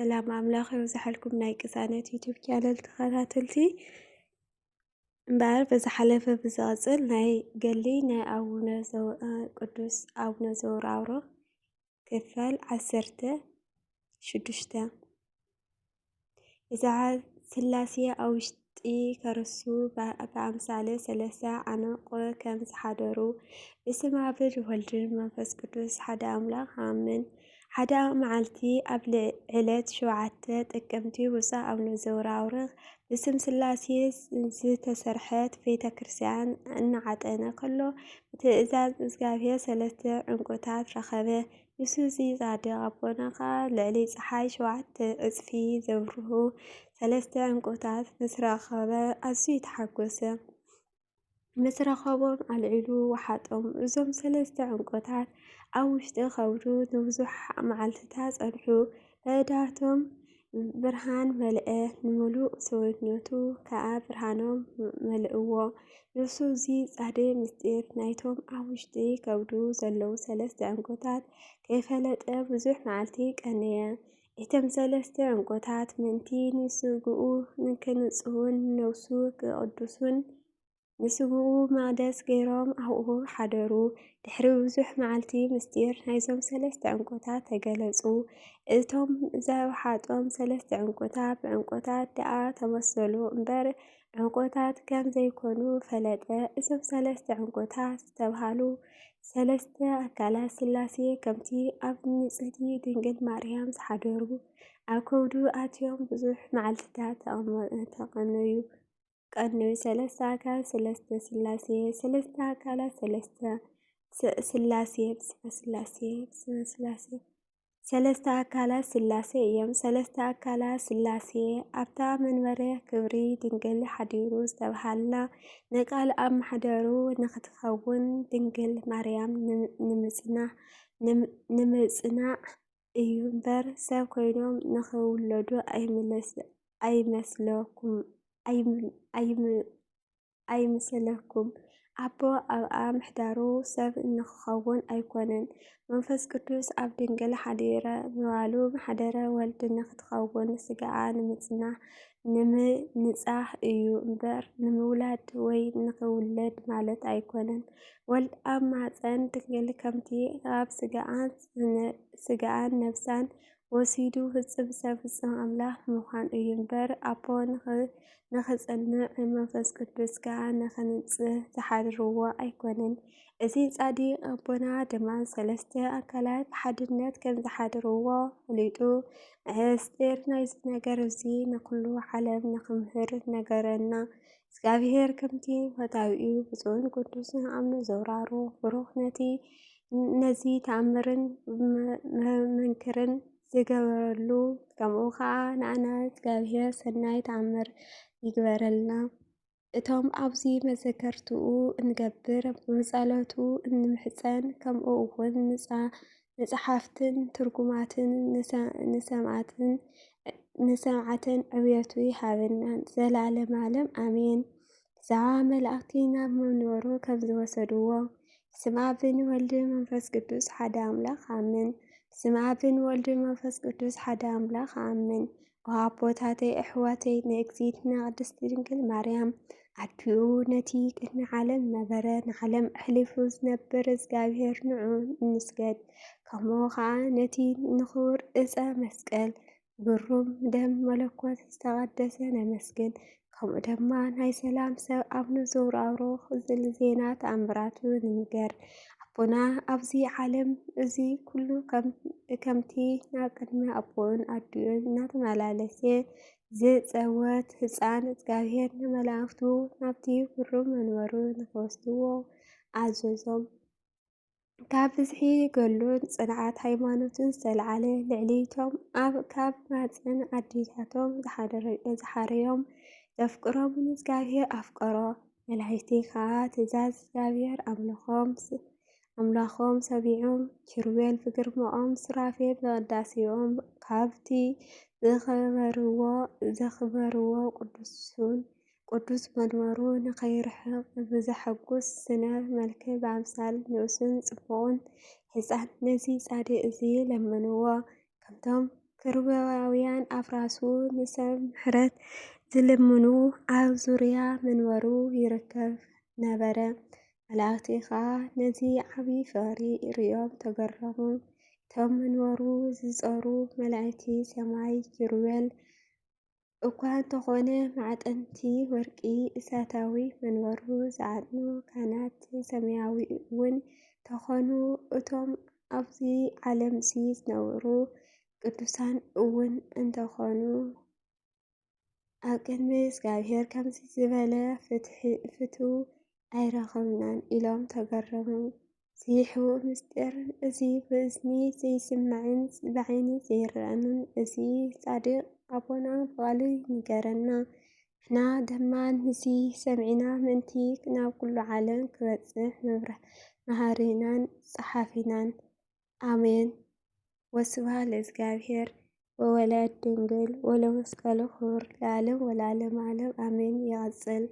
ሰላም ኣምላኽ ይብዛሓልኩም ናይ ቅሳነት ዩቲዩብ ቻነል ተኸታተልቲ እምበር ብዝሓለፈ ብዝቐፅል ናይ ገሊ ናይ ቅዱስ ኣቡነ ዘውራውሮ ክፋል 16 እዛ ስላሴ ኣብ ውሽጢ ከርሱ ብኣምሳለ ሰለስተ ዓነቆ ከም ዝሓደሩ ብስመ አብ ወልድን መንፈስ ቅዱስ ሓደ ኣምላኽ ኣሜን። ሓደ መዓልቲ ኣብ ዕለት 7 ጥቅምቲ ብፁእ ኣቡነ ዘውራውሮ ብስም ስላሴ ዝተሰርሐት ቤተ ክርስቲያን እናዓጠነ ከሎ ብትእዛዝ እግዚአብሔር 3 ዕንቁታት ረኸበ። ንሱ እዚ ጻድቕ ኣቦና ከዓ ልዕሊ ፀሓይ 7 እፅፊ ዘብርሁ 3 ዕንቁታት ምስ ረኸበ ኣዝዩ ተሓጎሰ። ምስ ረኸቦም ኣልዒሉ ወሓጦም። እዞም 3 ዕንቁታት ኣብ ውሽጢ ከብዱ ንብዙሕ መዓልትታት ጸንሑ። ረዳቶም ብርሃን መልአ፣ ንሙሉእ ሰውነቱ ከዓ ብርሃኖም መልእዎ። ንሱ እዚ ጻድቕ ምስጢር ናይቶም ኣብ ውሽጢ ከብዱ ዘለዉ 3 ዕንቁታት ከይፈለጠ ብዙሕ መዓልቲ ቀነየ። እቶም 3 ዕንቁታት ምእንቲ ንስግኡ ንክንጽሁን ነብሱ ክቅድሱን ንስግኡ መቕደስ ገይሮም ኣብኡ ሓደሩ። ድሕሪ ብዙሕ መዓልቲ ምስጢር ናይዞም 3 ዕንቁታት ተገለጹ። እቶም ዘወሓጦም 3 ዕንቁታት ብዕንቁታት ደኣ ተመሰሉ እምበር ዕንቁታት ከም ዘይኮኑ ፈለጠ። እዞም 3 ዕንቁታት ዝተባሃሉ 3 ኣካላት ስላሴ ከምቲ ኣብ ንጽሕቲ ድንግል ማርያም ዝሓደሩ ኣብ ከብዱ ኣትዮም ብዙሕ መዓልትታት ተቐነዩ። 3 ኣካል 3 ስላሴ 3 ኣካላት 3 ስላሴ ብስመ ስላሴ 3 ኣካላት ስላሴ እዮም። 3 ኣካላት ስላሴ ኣብታ መንበረ ክብሪ ድንግል ሓዲሩ ዝተባሃልና ንቃል ኣብ ማሕደሩ ንኽትኸውን ድንግል ማርያም ንምጽናዕ እዩ እምበር ሰብ ኮይኖም ንኽውለዱ ኣይምሰለኩም። ኣቦ ኣብኣ ምሕዳሩ ሰብ ንኽኸውን ኣይኮነን። መንፈስ ቅዱስ ኣብ ድንግል ሓዲረ ምባሉ ማሕደረ ወልድ ንኽትኸውን ስጋኣ ንምንጻሕ እዩ እምበር ንምውላድ ወይ ንኽውለድ ማለት ኣይኮነን። ወልድ ኣብ ማፀን ድንግል ከምቲ ኣብ ስጋኣን ነፍሳን ወሲዱ ፍጽም ሰብ ፍጽም ኣምላኽ ምዃን እዩ እምበር ኣቦ ንኽጸንዕ መንፈስ ቅዱስ ከዓ ንኽንጽህ ዝሓድርዎ ኣይኮነን። እዚ ጻድቕ ኣቦና ድማ 3 ኣካላት ብሓድነት ከም ዝሓድርዎ ፈሊጡ ምስጢር ናይዚ ነገር እዚ ንኩሉ ዓለም ንክምህር ነገረና። እግዚአብሔር ከምቲ ፈታዊኡ ብፁዕን ቅዱስን ኣቡነ ዘውራውሮ ብሩኽ ነዚ ተኣምርን መንክርን ዝገበረሉ ከምኡ ከዓ ንኣና እግዚአብሔር ሰናይ ተኣምር ይግበረልና። እቶም ኣብዚ መዘከርትኡ እንገብር ብጸሎቱ እንምሕፀን ከምኡ እውን ንጸሓፍትን ትርጉማትን ንሰማዕትን ዕብየቱ ይሃበና ዘላለም ዓለም ኣሜን። ብዛዕባ መላእክቲ ናብ መንበሩ ከም ዝወሰድዎ ብስመ አብን ወልድን መንፈስ ቅዱስ ሓደ ኣምላኽ ኣሜን። ብስመ አብን ወልድን መንፈስ ቅዱስ ሓደ ኣምላኽ ኣሜን። ኣቦታተይ ኣሕዋተይ ንእግዝእትና ቅድስት ድንግል ማርያም ኣድኡ ነቲ ቅድሚ ዓለም ነበረ ንዓለም ኣሕሊፉ ዝነብር እግዚአብሔር ንዑ እንስገድ። ከምኡ ከዓ ነቲ ንኽቡር ዕፀ መስቀል ብሩም ደም መለኮት ዝተቐደሰ ነመስግን። ከምኡ ድማ ናይ ሰላም ሰብ ኣቡነ ዘውራውሮ ዝል ዜና ተኣምራቱ ንንገር። ኣቦና ኣብዚ ዓለም እዚ ኩሉ ከምቲ ናብ ቅድሚ ኣቦን ኣዲኡን እናተመላለሰ ዝፀወት ህፃን እግዚአብሔር ንመላእክቱ ናብቲ ብሩም መንበሩ ንክወስድዎ ኣዘዞም። ካብ ብዝሒ ገሉን ጽንዓት ሃይማኖትን ዝተለዓለ ልዕሊቶም ካብ ማፀን ኣዴታቶም ዝሓረዮም ዘፍቅሮምን እግዚአብሔር ኣፍቀሮ። መላእክቲ ከዓ ትእዛዝ እግዚአብሔር ኣምላኾም ሰቢዖም ኪሩቤል ብግርምኦም ሱራፌል ብቅዳሴኦም ካብቲ ዘኽበርዎ ቅዱስ መንበሩ ንኸይርሕቕ ብዘሐጉስ ስነ መልክዕ ብኣምሳል ንእሱን ጽቡቕን ህፃን ነዚ ጻድቕ እዚ ለመንዎ። ከምቶም ክሩባውያን ኣፍራሱ ንሰብ ምሕረት ዝልምኑ ኣብ ዙርያ መንበሩ ይርከብ ነበረ። መላእክቲ ኸኣ ነዚ ዓብይ ፍቕሪ ርእዮም ተገረሙ። እቶም መንበሩ ዝጸሩ መላእክቲ ሰማይ ኪሩቤል እኳ እንተኾነ ማዕጠንቲ ወርቂ እሳታዊ መንበሩ ዝዓጥኑ ካህናት ሰማያዊ እውን እንተኾኑ እቶም ኣብዚ ዓለም እዚ ዝነብሩ ቅዱሳን እውን እንተኾኑ ኣብ ቅድሚ እግዚኣብሔር ከምዚ ዝበለ ፍትው ኣይረኸብናን ኢሎም ተገረሙ። እዚ ሕቡእ ምስጢር እዚ ብእዝኒ ዘይስማዕን ብዓይኒ ዘይረአንን እዚ ጻድቕ ኣቦና ብቃሉ ይንገረና። ንሕና ድማ ነዚ ሰሚዕና ምእንቲ ናብ ኩሉ ዓለም ክበጽሕ መሃሪናን ጸሓፊናን። ኣሜን። ወስብሐት ለእግዚአብሔር ወወላዲቱ ድንግል ወለመስቀሉ ክቡር ለዓለም ወለዓለመ ዓለም አሜን። ይቀጽል